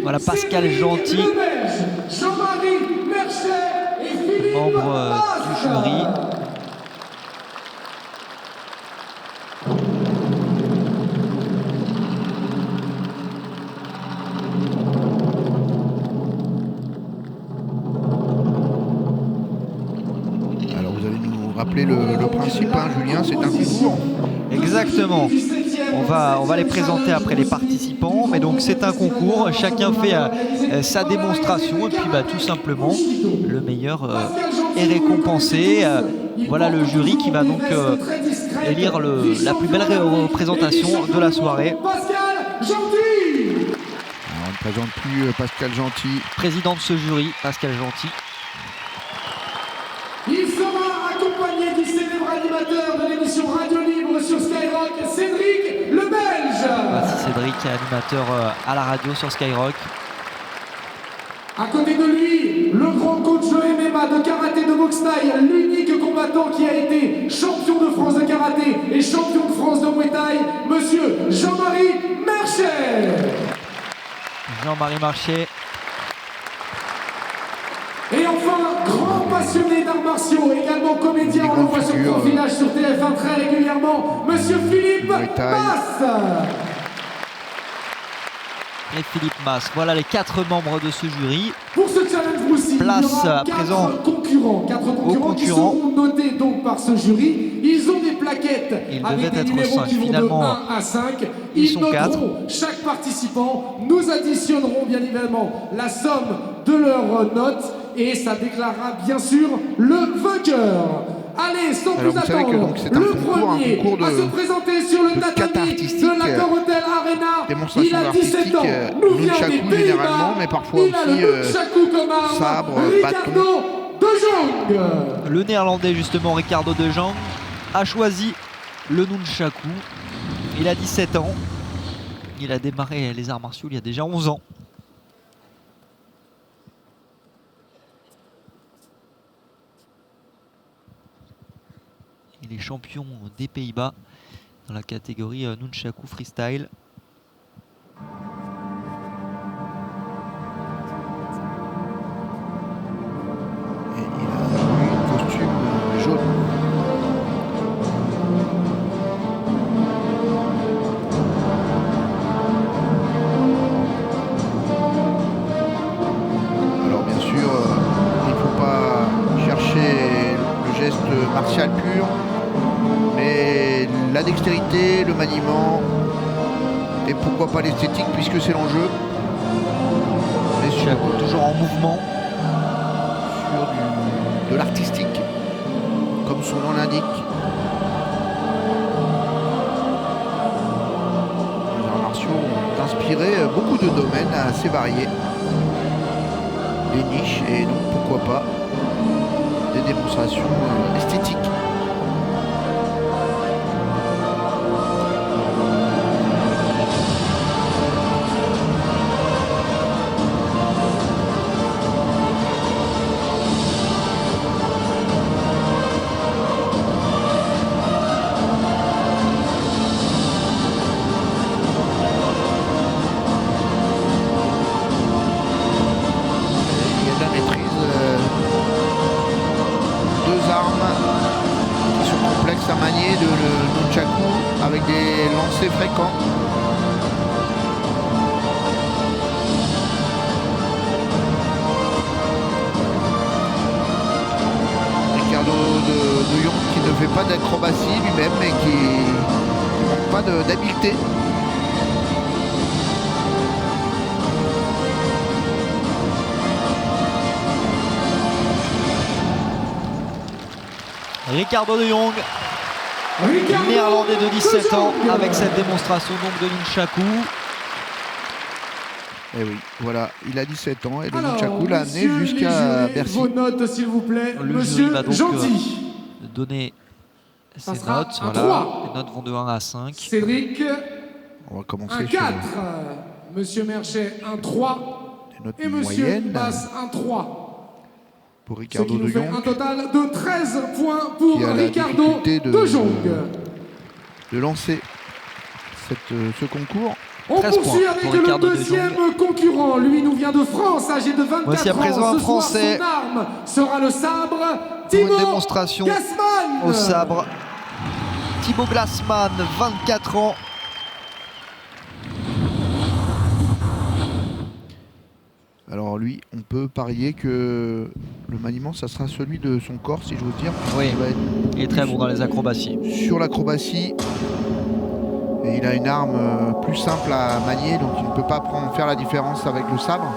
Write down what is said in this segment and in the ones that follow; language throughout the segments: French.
Voilà Pascal Gentil, membre du jury. Alors vous allez nous rappeler le principe, hein, Julien, c'est un concours. Exactement. On va les présenter après les participants, mais donc c'est un concours, chacun fait sa démonstration et puis tout simplement le meilleur est récompensé. Voilà le jury qui va donc élire la plus belle représentation de la soirée. Alors, on ne présente plus Pascal Gentil. Président de ce jury, Pascal Gentil. Il sera accompagné du célèbre animateur de l'émission Radio Libre sur Skyrock, Cédric le Belge. Voici Cédric, animateur à la radio sur Skyrock. À côté de lui, le grand coach de MMA, de karaté, de boxe thaï, l'unique combattant qui a été champion de France de karaté et champion de France de Muay Thai, monsieur Jean-Marie Marchais. Jean-Marie Marchais. Et enfin, grand passionné d'arts martiaux, également comédien, on le voit sur Profilage sur TF1 très régulièrement, monsieur Philippe Masse. Et Philippe Masse, voilà les 4 membres de ce jury. Pour ce challenge aussi, place il y aura à présent 4 concurrents qui seront notés donc par ce jury. Ils ont des plaquettes avec des numéros qui vont de 1 à 5. Ils noteront chaque participant. Nous additionnerons bien évidemment la somme de leurs notes et ça déclarera bien sûr le vainqueur. Allez, sans plus attendre, le premier à se présenter sur le tatami de l'Accor Hotel Arena. Il a 17 ans, nous vient des Pays-Bas, mais parfois il a le nunchaku comme arme, sabre, Ricardo de Jong. Le néerlandais justement, Ricardo de Jong, a choisi le nunchaku. Il a 17 ans, il a démarré les arts martiaux il y a déjà 11 ans. Il est champion des Pays-Bas dans la catégorie nunchaku freestyle. Et il a un costume jaune. Alors bien sûr, il ne faut pas chercher le geste martial pur, mais la dextérité, le maniement et pourquoi pas l'esthétique puisque c'est l'enjeu. Nunchaku toujours en mouvement. Sur de l'artistique, comme son nom l'indique. Les arts martiaux ont inspiré beaucoup de domaines assez variés, des niches et donc pourquoi pas des démonstrations esthétiques. À manier de le nunchaku avec des lancers fréquents. Ricardo de Jong qui ne fait pas d'acrobatie lui-même et qui ne manque pas d'habileté. Ricardo de Jong, néerlandais de 17 ans, avec cette démonstration donc de nunchaku. Et oui, voilà, il a 17 ans et le nunchaku l'a amené jusqu'à Bercy. Vos notes, s'il vous plaît, Le jury va donc Gentil. Donner ses sera notes. un Voilà. 3. Les notes vont de 1 à 5. Cédric, On va commencer un 4. Monsieur Merchet, un 3. des notes Et Monsieur moyennes Basse, un 3. pour Ce Ricardo qui nous de fait Jong, un total de 13 points pour qui a la Ricardo difficulté de Jong. de lancer ce concours. On 13 poursuit points avec pour le Ricardo de deuxième Jong. concurrent. Lui nous vient de France, âgé de 24 Voici à présent ans. un Ce soir, Français. son arme sera le sabre. Pour une Thibaut démonstration Gassman. au sabre. Thibaut Glassman, 24 ans. Alors lui, on peut parier que le maniement, ça sera celui de son corps, si j'ose dire. Oui, Il va être il est très bon dans les acrobaties. sur l'acrobatie. Et il a une arme plus simple à manier, donc il ne peut pas faire la différence avec le sabre.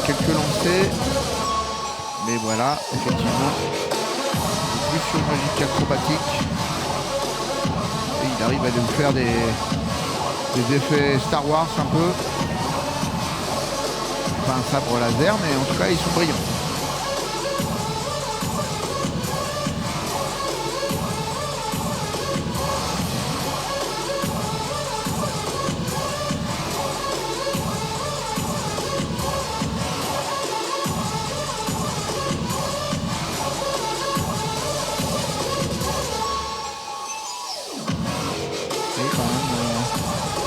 Quelques lancers, mais voilà, effectivement, plus sur une logique acrobatique, et il arrive à nous faire des effets Star Wars un peu, pas un sabre laser, mais en tout cas ils sont brillants.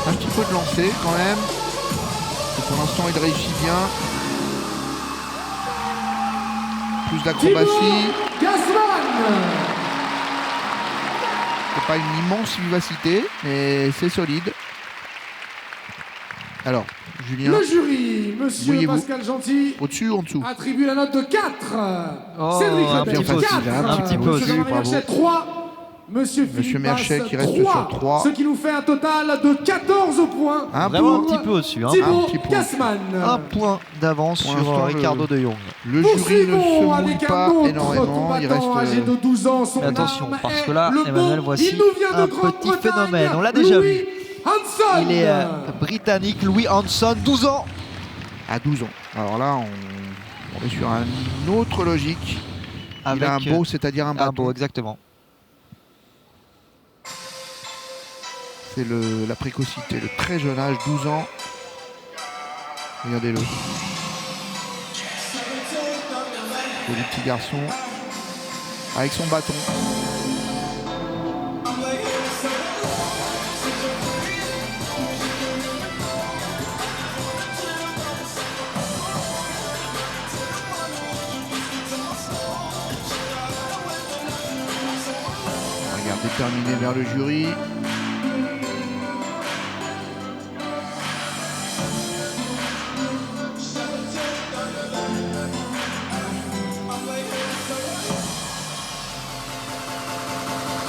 Un petit peu de lancer quand même. Et pour l'instant il réussit bien. Plus d'acrobatie. C'est pas une immense vivacité, mais c'est solide. Alors, Julien. Le jury, monsieur Pascal Gentil. Au-dessus ou en dessous? Attribue la note de 4. Oh, Cédric un Lebel, petit peu 4. aussi, un petit peu aussi, bravo. 3. Monsieur Philippe Merchet Basse, qui reste 3, sur 3. Ce qui nous fait un total de 14 points. Vraiment un petit peu au-dessus. Hein. Thibaut Un petit peu Gassman. Un point d'avance Pour sur l'instant, Ricardo de Jong. Le jury ne se Poursuivons mouille avec pas un autre énormément. Il combattant reste. âgé de 12 ans. Son Mais attention, arme parce est que là, le Emmanuel, bon. voici Il nous vient de un Grande-Bretagne. petit phénomène. On l'a déjà Louis vu. Hanson. Il est britannique, Louis Hanson, 12 ans. À 12 ans. Alors là, on est sur une autre logique. Avec il a un beau, c'est-à-dire un bâton. un beau, exactement. C'est la précocité, le très jeune âge, 12 ans. Regardez-le. Joli petit garçon. Avec son bâton. Regarde, déterminé vers le jury.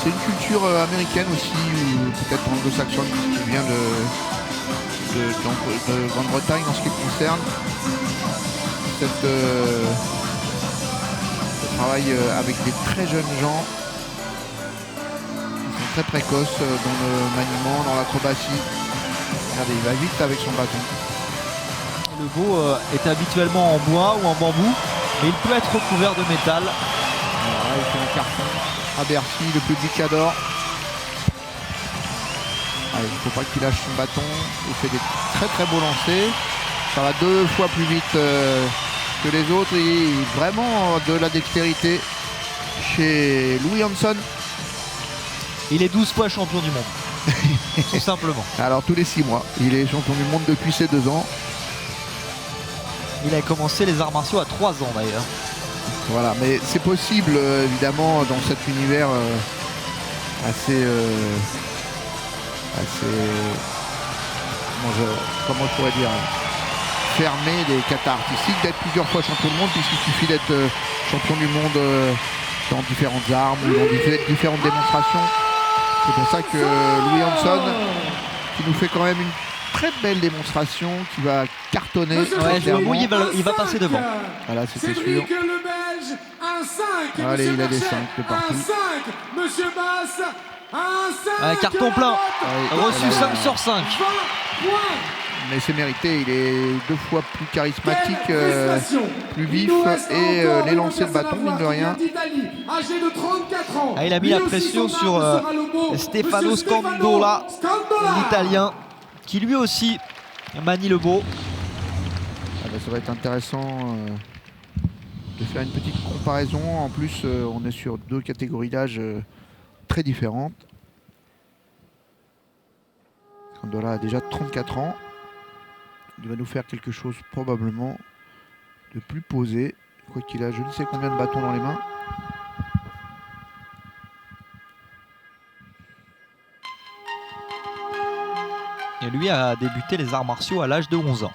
C'est une culture américaine aussi, ou peut-être anglo-saxonne, qui vient de Grande-Bretagne en ce qui me concerne. Ce travail avec des très jeunes gens qui sont très précoces dans le maniement, dans l'acrobatie. Regardez, il va vite avec son bâton. Le beau est habituellement en bois ou en bambou, mais il peut être recouvert de métal. Voilà, il fait un carton à Bercy, le public adore. Allez, il ne faut pas qu'il lâche son bâton. Il fait des très très beaux lancers. Ça va 2 fois plus vite que les autres. Et vraiment de la dextérité chez Louis Hanson. Il est 12 fois champion du monde. Tout simplement. Alors tous les 6 mois. Il est champion du monde depuis ses 2 ans. Il a commencé les arts martiaux à 3 ans d'ailleurs. Voilà, mais c'est possible évidemment dans cet univers assez comment je pourrais dire, fermé des katas artistiques, d'être plusieurs fois champion du monde, puisqu'il suffit d'être champion du monde dans différentes armes ou dans différentes démonstrations. C'est pour ça que Louis Hanson, qui nous fait quand même une très belle démonstration, qui va cartonner. Ouais, il va passer devant. Voilà, c'était sûr. Un 5. Allez, il a des 5 de partout. Un 5. Monsieur Basse. Un 5. Carton plein. Ouais, Reçu 5 sur 5. Mais c'est mérité, il est 2 fois plus charismatique, plus vif et les lancers de bâton, mine de rien. Ah, il a mis la pression sur Stefano Scandola, l'Italien, qui lui aussi manie le beau. Ah bah, ça va être intéressant de faire une petite comparaison. En plus, on est sur 2 catégories d'âge très différentes. Scandola a déjà 34 ans. Il va nous faire quelque chose probablement de plus posé. Quoi qu'il a je ne sais combien de bâtons dans les mains. Et lui a débuté les arts martiaux à l'âge de 11 ans.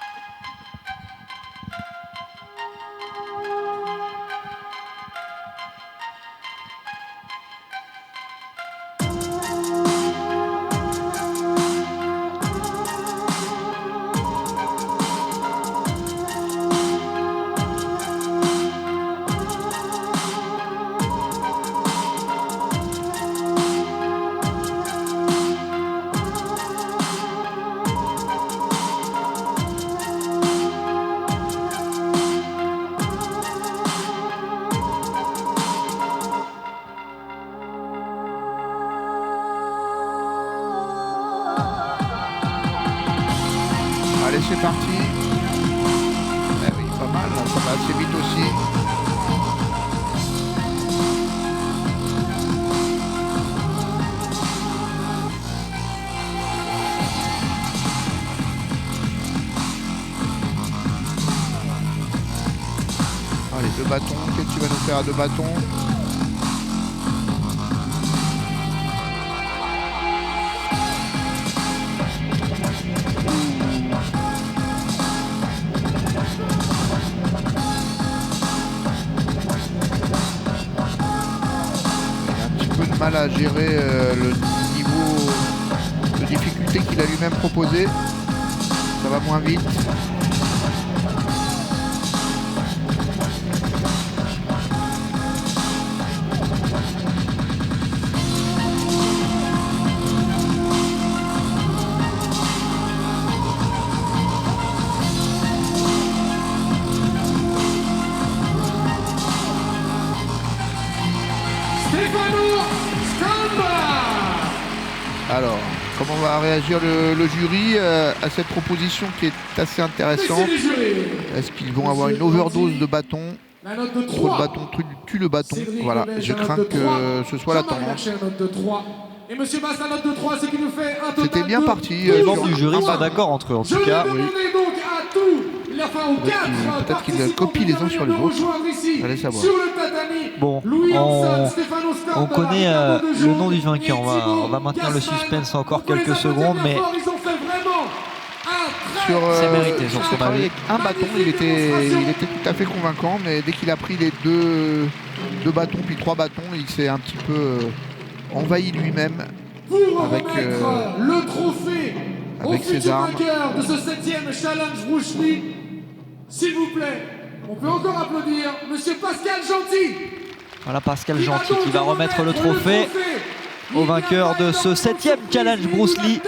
Allez, c'est parti. Eh oui, pas mal, là, ça va assez vite aussi. Allez, 2 bâtons. Qu'est-ce que tu vas nous faire à 2 bâtons? Mal à gérer le niveau de difficulté qu'il a lui-même proposé. Ça va moins vite. Alors, comment va réagir le jury à cette proposition qui est assez intéressante? Est-ce qu'ils vont avoir une overdose de bâtons? Trop de bâtons tue le bâton. Voilà, je crains que ce soit la tendance. C'était bien parti. Les membres du jury sont d'accord entre eux, en tout cas. Oui. Peut-être qu'ils copient les uns sur les autres. Allez savoir. Bon, on connaît le nom du vainqueur. On va maintenir le suspense encore quelques secondes, mais c'est mérité sur son avis. Un bâton, il était tout à fait convaincant, mais dès qu'il a pris les deux bâtons puis 3 bâtons, il s'est un petit peu envahi lui-même avec le trophée avec ses armes. De ce 7e challenge Bruce Lee. S'il vous plaît, on peut encore applaudir Monsieur Pascal Gentil. Voilà Pascal Gentil qui va remettre le trophée au vainqueur de ce 7e challenge Bruce Lee.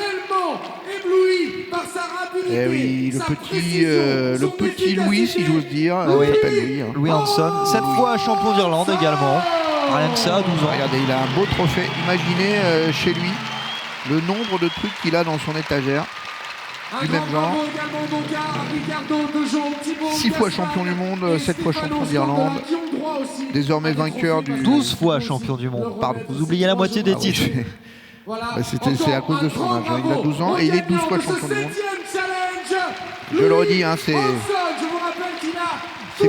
Et oui, le petit Louis, si j'ose dire. Oui, Louis Hanson, 7 fois champion d'Irlande également. Rien que ça, 12 ans. Regardez, il a un beau trophée. Imaginez chez lui le nombre de trucs qu'il a dans son étagère. Du même genre. 6 fois champion du monde, 7 fois champion d'Irlande. Désormais vainqueur du... 12 fois champion du monde, pardon. Vous oubliez la moitié des titres. C'est à cause de son âge. Il a 12 ans et il est 12 fois champion du monde. Je le redis, hein, c'est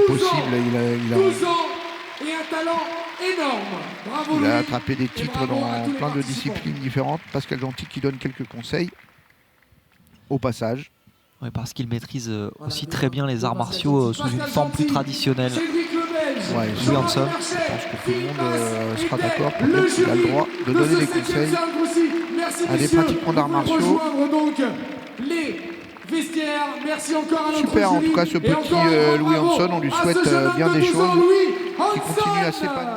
possible. Il a 12 ans et un talent énorme. Bravo. Il a attrapé des titres dans plein de disciplines différentes. Pascal Gentil qui donne quelques conseils au passage. Oui, parce qu'il maîtrise aussi très bien les arts martiaux sous une forme plus traditionnelle. Ouais, Louis Hanson. Je pense que tout le monde sera d'accord pour dire qu'il a le droit de donner des conseils à des pratiquants d'arts martiaux. Super, en tout cas, ce petit Louis Hanson, on lui souhaite bien des choses, qui continue à s'épanouir.